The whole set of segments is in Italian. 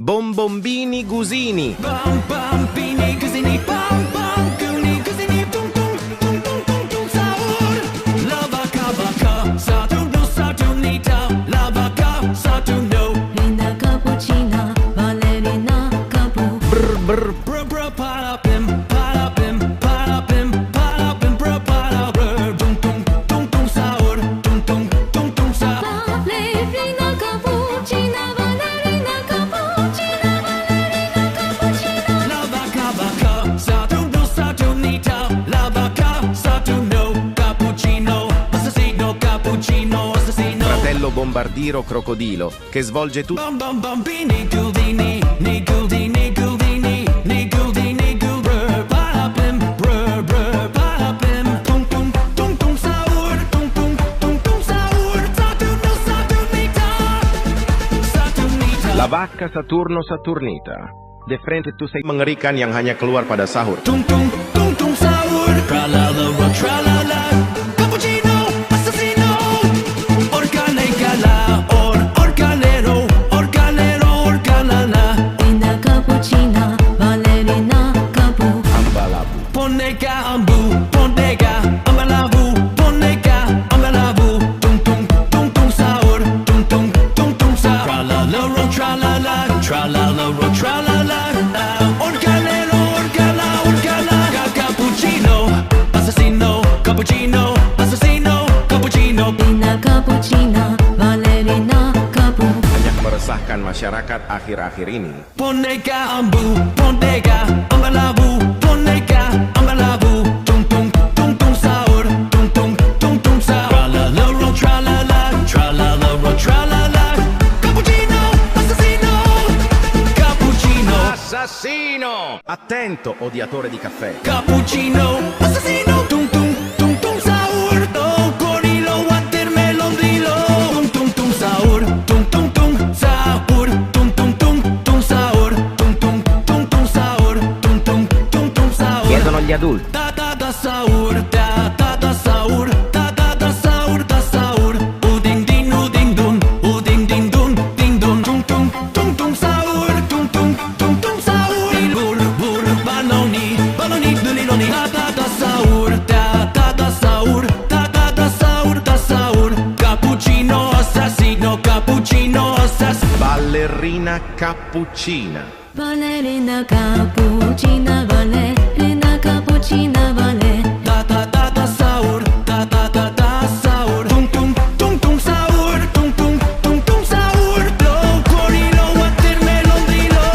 Bombombini Gusini. Bambini Gusini, Guni Gusini, tung tung tung tung tung tung sahur. La vaca, Saturnita, la vaca, Saturno. Linda cappuccina, ballerina capu. Brr Brr parapim, brr para brr. Tung tung tung sahur, tung sahur. Ballerina cappuccina, ballerina cappuccina, ballerina cappuccina. La vaca, Saturnita, la vaca, Saturno. Cappuccino, assassino. Fratello bombardiro crocodilo che svolge tutto. Bambini Gudini, Nigudini, brr parapim, tung tung sahur, tung sahur, Saturnita. La vacca Saturno Saturnita. De frente tu sei mengerikan yang hanya keluar pada sahur. Tung sahur, tralala, cappuccino, assassino, organero, Linda cappuccina, ballerina capu. Ambalabu. ponega, ambalavu, tung sahur, tung sahur, tralala, organero, cappuccino, assassino, Linda cappuccina, ballerina capu. Banyak meresahkan masyarakat akhir-akhir ini. ponega, ambalavu, tung sahur, tung sahur, tralala, cappuccino, Assassino! Attento, odiatore di caffè. cappuccino, assassino, tung sahur, gorilo, watermelon, dilo, tung sahur, tung sahur, tung sahur, Chiedono gli adulti. da sahur, da sahur, uding dun, tung sahur, tung sahur, bur, baloni, duniloni, da sahur, da sahur, cappuccino, assassino, Ballerina cappuccina. Ballerina cappuccina, ballerina cappuccina, ballerina. da sahur, tung sahur, gorilo, watermelon, dilo,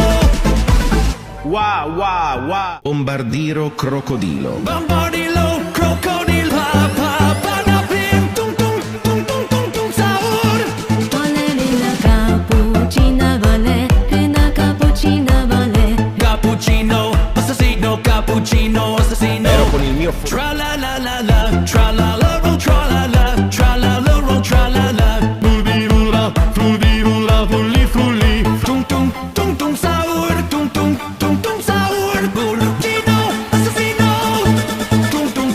Wow. Bombardiro crocodilo. bambardilo, crocodile, parapim, tung sahur, Ballerina cappuccina, ballerina cappuccina, ballerina. cappuccino, assassino, Ero con il mio tralala, fulli, tung sahur, tung sahur, burrino, assassino,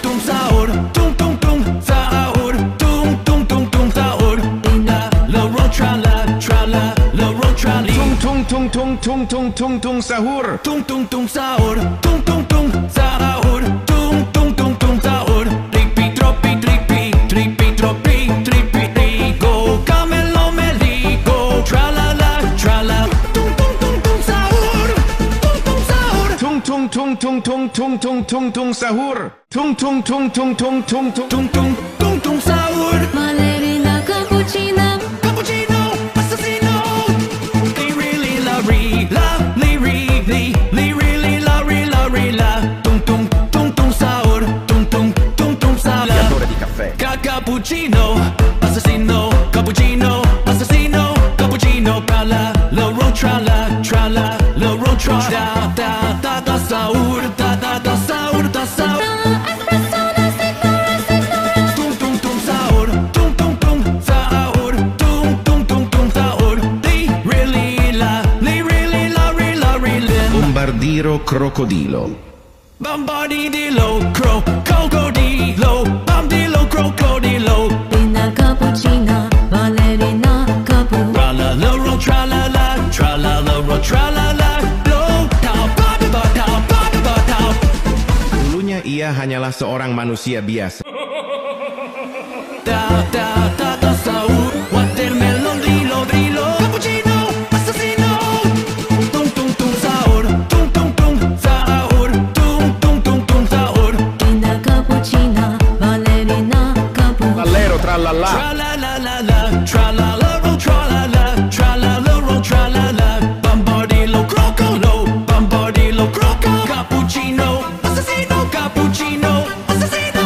tung sahur, tung sahur, tung sahur, la ro trali, tung sahur. tung sahur, tung sahur, tung sahur, trippi, go, camelo, meligo, tralala, tung sahur, Tung sahur. tung sahur, Ballerina cappuccina, assassino, they really la, li really la, tung sahur, tung sahur, Odiatore di caffè. cappuccino, assassino, trala, la ro da sahur, da sahur, espresso da signora, tung sahur, tung sahur, li really la, Bombardiro crocodilo. bambardilo, crocodilo, Linda cappuccina, ballerina capu. tralala, hanyalah seorang manusia biasa. Sahur, watermelon, drilo, drilo, cappuccino, assassino. Tung tung tung sahur, tung tung tung sahur, tung tung tung tung sahur. Linda cappuccina, ballerina capu. Allero trallallà. Tra la la la la, tra la la ro, tra la la, tra la la ro, tra la la. Bombardillo, crocolo, bombardillo, croco, cappuccino, assassino, cappuccino, assassino.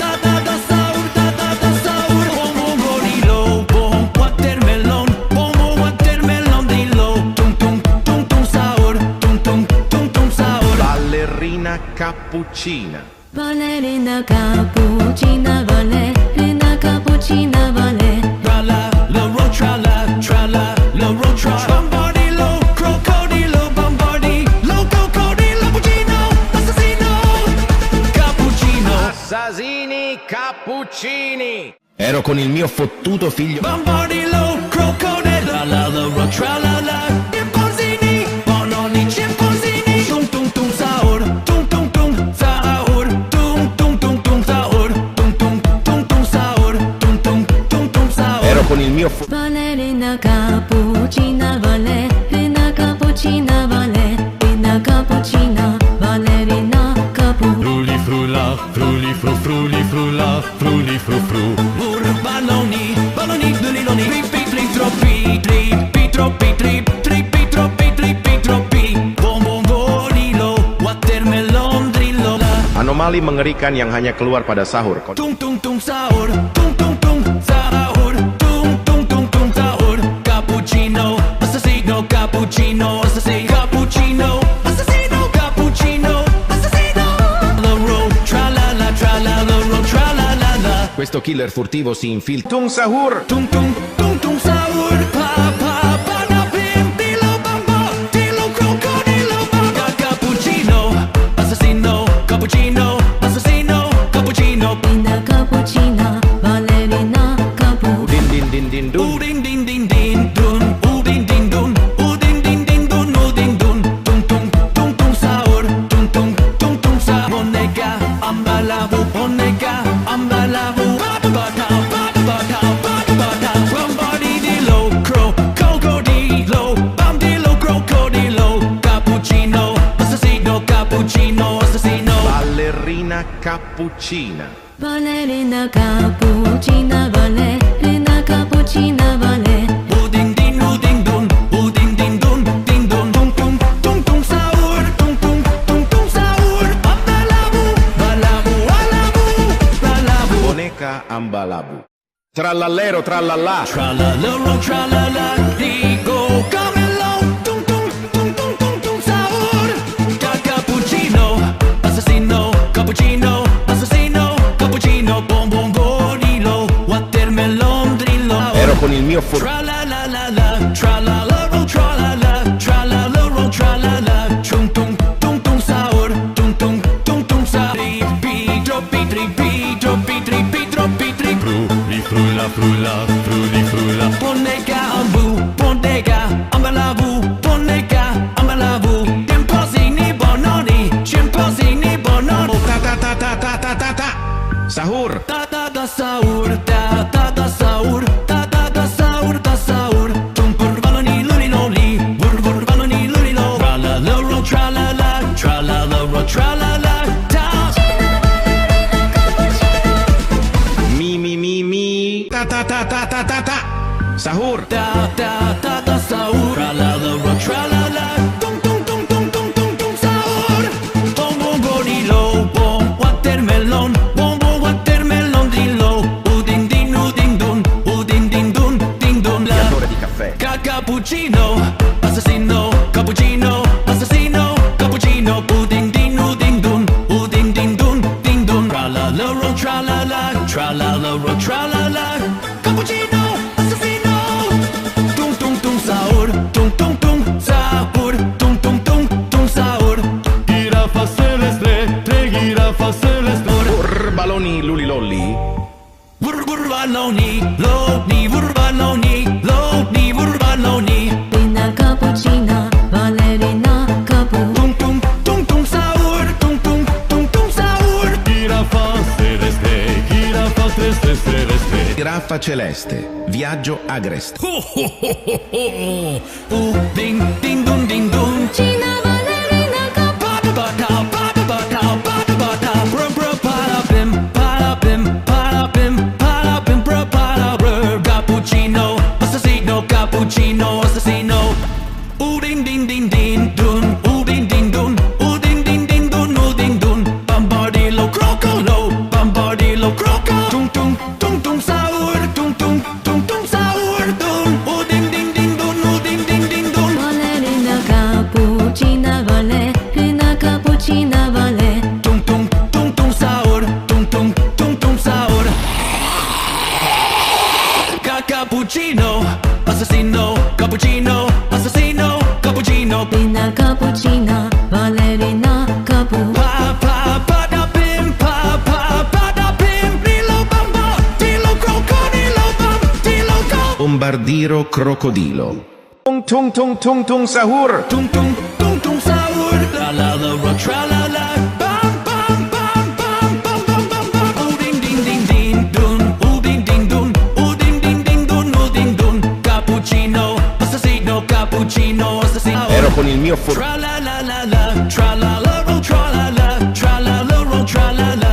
Da da da sahur, da da da sahur. Bombardillo, bom watermelon, bom watermelon, dillo. Tung tung tung tung sahur, tung tung tung tung sahur. Ballerina cappuccina. Ballerina cappuccina, ballerina cappuccina, ballet. Tra la la ro, tra la ro, tra. Bombardillo, crocodilo, bombardillo, crocodilo, cappuccino, assassino, cappuccino. Assassini cappuccini. Ero con il mio fottuto figlio. Bombardillo, crocodilo, tra la, chimpanzini, bononi, chimpanzini. Tung tung tung sahur, tung tung tung sahur, tung tung tung tung sahur, tung tung tung tung sahur, tung tung tung tung sahur. Ero con il mio Ballerina cappuccina, ballerina cappuccina, ballerina cappuccina, ballerina capu. Fruli frula, fruli fru, fruli frula, fruli fru fru. Balloni, balloni, luliloni, tripi, tri, troppi, tripi, troppi, tripi, troppi, tripi, troppi. Bom bom bonilo, watermelon, drillo. anomali mengerikan yang hanya keluar pada sahur. Tung tung tung sahur, tung tung tung sahur, tung tung tung tung sahur. Cappuccino, assassino, cappuccino, assassino, cappuccino, assassino, cappuccino, assassino. La ro, tra la la, ro, tra la la. Questo killer furtivo si infiltra. Tung sahur. Tung tung tung tung sahur, pa na pim, dilo bamba, dilo crocodilo bamba. Cappuccino, assassino, cappuccino, assassino, cappuccino. Linda cappuccina, ballerina capu. Din din din din dun. Udin din din din dun, udin din dun, udin din din dun, udin dun. Tung tung tung tung sahur, tung tung tung tung sahur. Boneka, ambalabu, boneka, ambalabu. Bata, bata, bata, bata, bata. Bombardillo, crocodilo, bombardillo, crocodilo. Cappuccino, assassino, cappuccino, assassino. Ballerina cappuccina. Ballerina cappuccina, ballerina cappuccina, ballet. Udin din dun, udin din dun, ding dun. Tung tung tung tung sahur, tung tung tung tung sahur. Ambalabu, balabu, alabu, balabu. Boneka ambalabu. Trallallero trallallà. Tra la la ro, tra la, digo camelo. Tung tung tung tung tung tung sahur. Cappuccino, assassino, cappuccino, assassino, cappuccino. Bom bom bonilo, watermelon, drillo. Ero con il mio Tra la ro, tra la ro, tra la. Tung tung tung tung sahur, tung tung tung tung sahur. Tripi, troppi, tripi, troppi, tripi, troppi, tripi. Frula, frula, fruli, frula. Boneka, ambu, boneka, ambalabu, boneka, ambalabu. Chimpanzini, bononi, chimpanzini, bononi. Ta ta ta ta ta ta ta ta. Sahur. Da da da sahur, da da da sahur, da da da sahur, da sahur. Tung pur baloni luliloli, vur vur baloni lulilo. Tra la la ro, tra la ro, tra la la. Da. Mi mi mi mi. Ta ta ta ta ta ta ta. Sahur. Da da da da sahur. Tra la ro, tra la. Tung tung tung tung tung tung tung sahur. Bom bom bonilo, bom watermelon, bom bom watermelon dillo. Udin din dun, udin din dun, ding dun la. Creatore di caffè. Cappuccino, assassino, cappuccino, assassino, cappuccino. Udin din dun, udin din dun, ding dun. Tra la ro, tra la ro, tra la. Cappuccino, assassino. Tung tung tung sahur, tung tung tung sahur, tung tung tung tung sahur. Girafa celeste, tre girafa celeste. Baloni lulilolli. Burbaloni, loni, burbaloni, loni, burbaloni. Linda cappuccina, ballerina capu. Tung tung tung tung sahur, tung tung tung tung sahur. Scaffa celeste, viaggio agreste. Ding ding dun ding dun. Cucina ballerina capo. Bada bada bada bada bada bada. Bra bra bada bim bada bim bada bim bada bim bra bada bra. Cappuccino, assassino, cappuccino, assassino. Ding ding ding ding dun. Ding ding dun. Ding ding ding dun. Ding dun. Bombardillo crocolo. Bombardillo croco. Tung tung tung tung sour. Tung tung tung tung sour. Dun. Ding ding ding dun. Ding ding ding dun. Ballerina cappuccina ballerina cappuccina ballerina. Tung tung tung tung sour. Tung tung tung tung sour. Cappuccino, assassino, cappuccino, assassino, cappuccino. Cappuccina ballerina capo. Pa pa pa da bim, pa pa pa da bim. Dilo bamba, dilo crocodilo bam, dilo go. Bombardiro crocodilo. Tung tung tung tung tung sahur. Tung tung tung tung sour. La la la ra tra la la. Bam bam bam bam bam bam bam bam. Ding ding ding ding dun. Ding ding dun. Ding ding ding dun. Ding dun. Cappuccino, assassino, cappuccino, assassino. Ero con il mio Tra la la la la, tra la la ro, tra la la, tra la la ro, tra la la.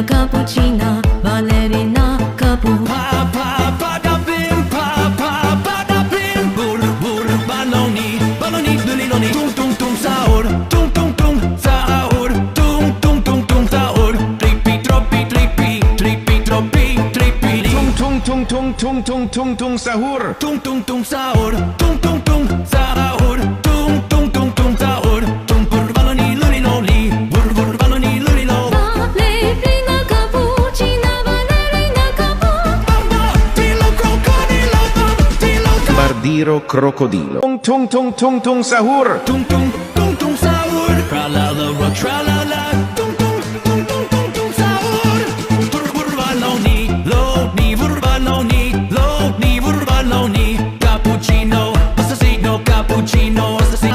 Cappuccina ballerina capo. Pa pa pa da bim, pa pa pa da bim. Bur bur balloni, balloni duliloni. Tung tung tung saur, tung tung tung saur, tung tung tung tung saur. Trippi troppi trippi, trippi troppi trippi. tung tung tung tung tung tung tung tung sahur. Tung tung tung saur, tung tung tung saur, tung tung tung tung saur. Tung bur balloni luliloli, bur bur balloni lulilo. Ballerina cappuccina ballerina capo. Bamba, dilo crocodilo bam, dilo go. Bombardiro crocodilo. Tung tung tung tung tung sahur. Tung tung tung tung saur. Tra la la ra tra la la. Tung tung tung tung tung tung saur. Bur bur balloni, lo ni bur balloni, lo ni bur balloni. Cappuccino, assassino, cappuccino, assassino.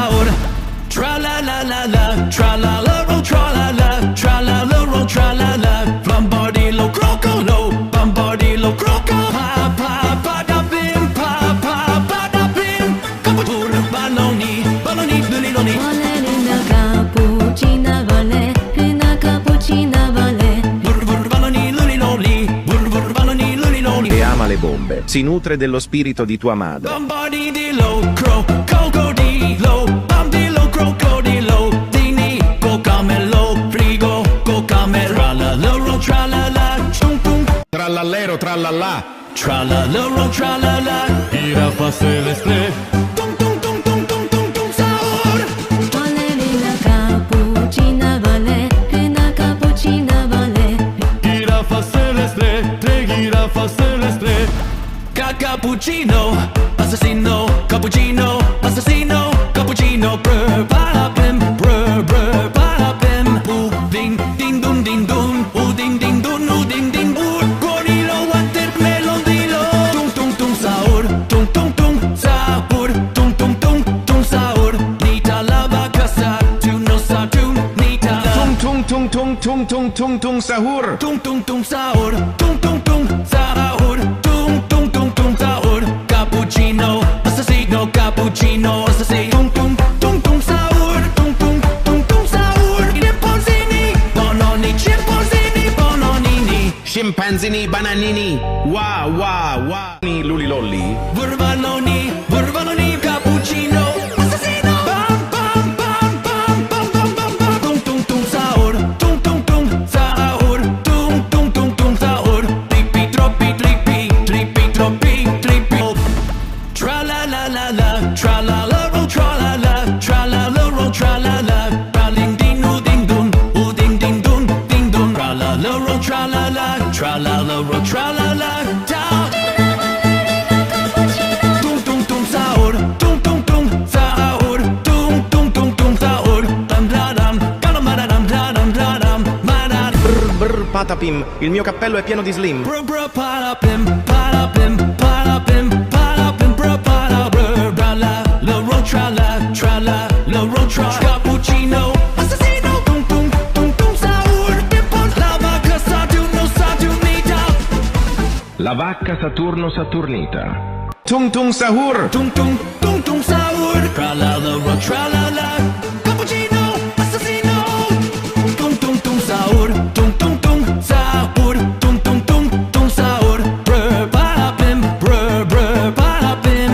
Tra la la la la, tra la la ro, tra la la, tra la la ro, tra la la. Bombardillo crocolo, bombardillo croco. Pa pa pa da bim, pa pa pa da bim. Bur balloni, balloni duliloni. Ballerina cappuccina ballerina cappuccina ballerina. Bur bur balloni luliloli, bur bur balloni luliloli. E ama le bombe. Si nutre dello spirito di tua madre. Bombardillo crocodilo, bombardillo crocodilo. Dini cocamello, frigo cocamello. Tra la la ro, tra la la. Tung tung. Trallallero trallallà. Tra la la ro, tra la la. Girafa celeste. Tung tung tung tung tung tung tung saur. Ballerina cappuccina ballerina cappuccina ballerina. Girafa celeste, tre girafa celeste. Cappuccino, assassino, cappuccino, assassino, cappuccino. Brr, parapim, brr, brr, parapim. Ding, ding, dun, ding, dun. Ding, ding, dun, ding, ding, gorilo, watermelon, dilo. Tung, tung, tung, saur. Tung, tung, tung, saur. Tung, tung, tung, tung, saur. Nita lava casa, tu no sa, tu nita. Tung tung tung tung tung tung tung tung sahur. Tung tung tung saur, tung tung tung saur, tung tung tung tung saur. Cappuccino, assassino, cappuccino, assassino. Tung tung tung tung saur, tung tung tung tung saur. Chimpanzini, bononi, chimpanzini, bononini. Scimpanzini bananini. Wa wa wa. Lulilolli. Burbaloni, cappuccino, assassino. Bam bam bam bam bam bam bam bam. Tung tung tung saur, tung tung tung saur, tung tung tung tung saur. Trippi troppi trippi, trippi troppi trippi. Tra la la la la, tra la la ro, tra la la, tra la la ro, tra la la. Ding ding ding dun, ding ding dun, ding dun. Tra la la ro, tra la la, tra la la ro, tra la la. Down. Tung tung tung saur, tung tung tung saur, tung tung tung tung saur. Dam da dam, dam da dam da dam da dam, ma da. Brr brr patapim. Il mio cappello è pieno di slim. Bro bro parapim, parapim, parapim, parapim, bro para bro bra la ro tra la ro tra. Cappuccino, assassino, tung tung tung tung saur. Pimpon lava casa, tu no sa tu nita. La vacca Saturno Saturnita. Tung tung sahur. Tung tung tung tung sahur. Tra la la la tra la la. Cappuccino assassino. Tung tung tung sahur. Tung tung tung sahur. Tung tung tung tung sahur. Brr para pim. Brr brr para pim.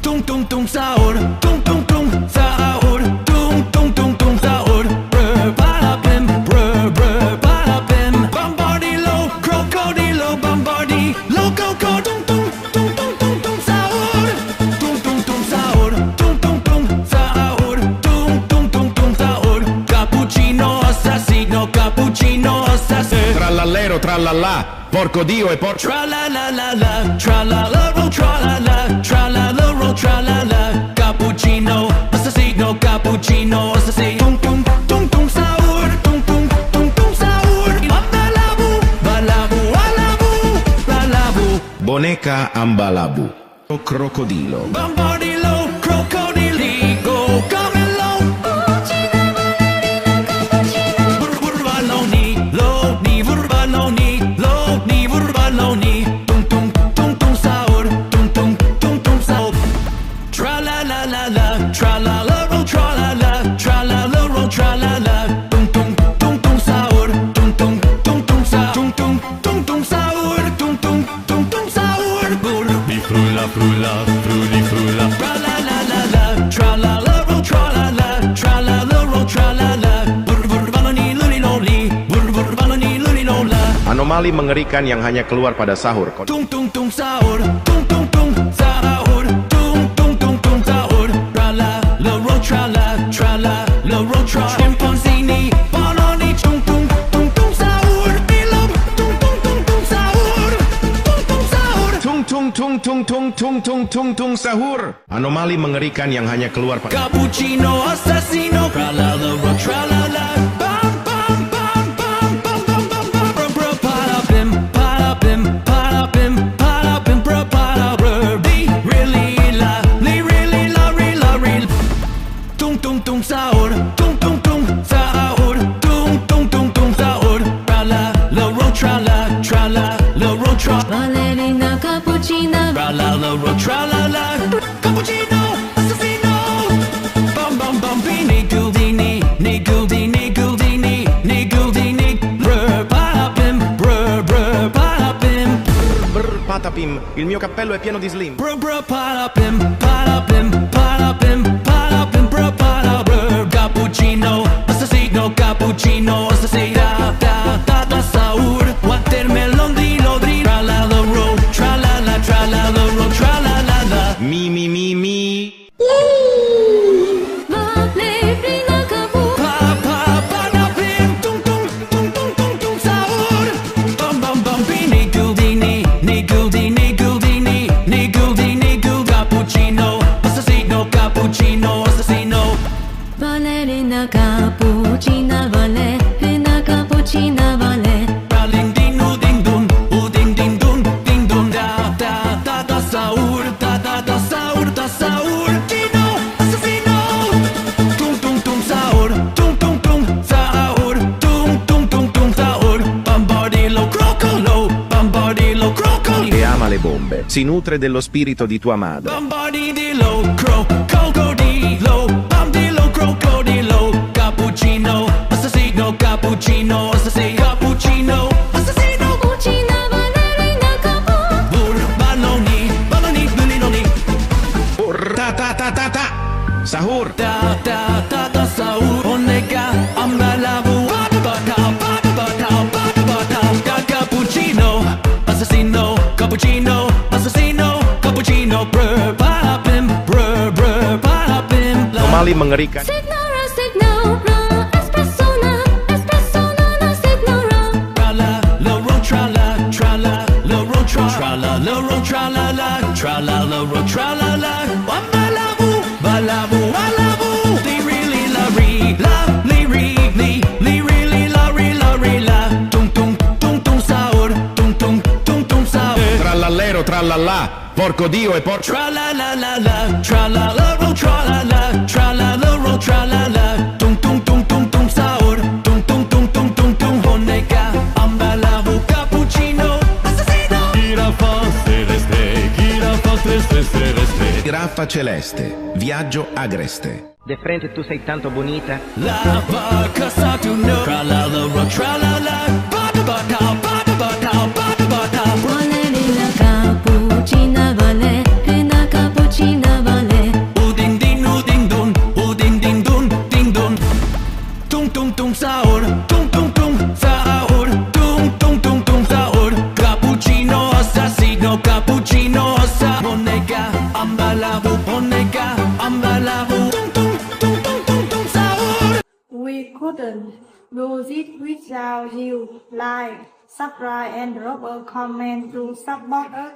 Tung tung tung sahur. Tung tung tung sahur. Tung tung tung tung sahur. Brr para pim. Brr brr para pim. Bombardilo crocodilo bombardilo coco. Tung tung tung tung tung tung sahur. Tung tung tung sahur. Tung tung tung sahur. Tung tung tung tung sahur. Cappuccino assassino. Cappuccino assassino. Trallallero trallallà. Porco Dio e porco. Tra la la la la. Tra la la ro tra la la. Tra la la ro tra la la. Cappuccino assassino. Cappuccino assassino. Tung tung tung tung sahur. Tung tung tung tung sahur. Balabu balabu balabu balabu. Boneca Ambalabu. Crocodilo. Bombardilo crocodiligo. Camelo. Burbaloni. Lo ni burbaloni. Lo ni burbaloni. Tung tung tung tung sahur. Tung tung tung tung sahur. Tra la la la la. Tra la la ro tra la la. Tra la la ro tra la la. Tung tung tung tung sahur. Tung tung tung tung sahur. Tung tung tung tung sahur. Tung tung tung tung sahur. Burbi frula frula fruli frula. Tra la la la la. Tra la la ro tra la la. Tra la la ro tra la la. Burbaloni luli loli. Burbaloni luli lola. Anomali mengerikan yang hanya keluar pada sahur. Tung tung tung sahur. Tung tung tung sahur. Tung tung tung tung sahur. Tra la la ro tra la. Tra la la ro tra. Chimpanzini banani. Tung tung tung tung sahur. Bilam. Tung tung tung tung sahur. Tung tung sahur. Tung tung tung tung tung tung tung tung tung sahur. Anomali mengerikan yang hanya keluar pada. Cappuccino assassino. Tra la la ro tra la la. Bam bam bam bam bam bam bam bam. Bro bro para pim para pim para pim para pim bro para bro. Be really la li really la re la re. Tung tung tung sahur. Tung tung tung sahur. Tung tung tung tung sahur. Tra la la ro tra la tra la la ro tra. Ballerina cappuccina. Tra la la ro tra la la. Cappuccino assassino. Bum bum bum bini guldini ni guldini guldini ni guldini. Brr para pim brr brr para pim. Brr patapim, il mio cappello è pieno di slim. Brr brr para pim para pim para pim para pim brr para brr. Cappuccino assassino. Cappuccino assassino. Da da da sahur. Watermelon di lodri. Tra la la ro tra la la tra la la ro tra la la la. Mi mi mi mi. Ballerina capu. Pa pa para pim. Tung tung tung tung tung tung sahur. Bum bum bum bini guldini ni guldini guldini ni guldini guld. Cappuccino assassino. Cappuccino assassino. Ballerina cappuccina ballerina cappuccina ballerina. Ding ding ding dun, ding ding dun, ding dun. Da da da da sahur, da da da sahur, da sahur. Gino assassino. Tung tung tung sahur, tung tung tung sahur, tung tung tung tung sahur. Bombardilo crocodilo, bombardilo crocodilo. Che ama le bombe. Si nutre dello spirito di tua madre. Bombardilo crocodilo, bombardilo crocodilo. Cappuccino assassino, cappuccino assassino, cappuccino assassino. Cappuccina ballerina capu. Burbaloni, baloni, baloni. Ta ta ta ta ta. Sahur. Da da da da sahur. Onega ambalabu. Bata bata bata bata bata bata. Da cappuccino assassino. Cappuccino assassino. Cappuccino. Brr para pim. Brr brr para pim. Anomali mengerikan. Signora signora espresso na signora. Tra la la ro tra la tra la la ro tra. Tra la la ro tra la la. Tra la la ro tra la la. Balabu balabu balabu. Li really la re la li really li really la re la re la. Tung tung tung tung sahur. Tung tung tung tung sahur. Trallallero trallallà. Porco Dio e porco. Tra la la la la. Tra la la ro tra la la. Tra la la ro tra la la. Tung tung tung tung tung sahur. Tung tung tung tung tung tung. Onega ambalabu cappuccino assassino. Carta celeste, viaggio agreste. De frente tu sei tanto bonita. La vaca Saturno, tra la la, tra la la, bata bata, bata bata, bata bata. Ballerina cappuccina vale, una cappuccina vale. Udin dun, udin din dun. Tung tung tung sahur, tung tung tung sahur, tung tung tung tung sahur. Cappuccino assassino, cappuccino assa. Monega, ambalabu, monega, ambalabu. Tung tung tung tung tung tung sahur. We couldn't do this without you. Like, subscribe and drop a comment to support us.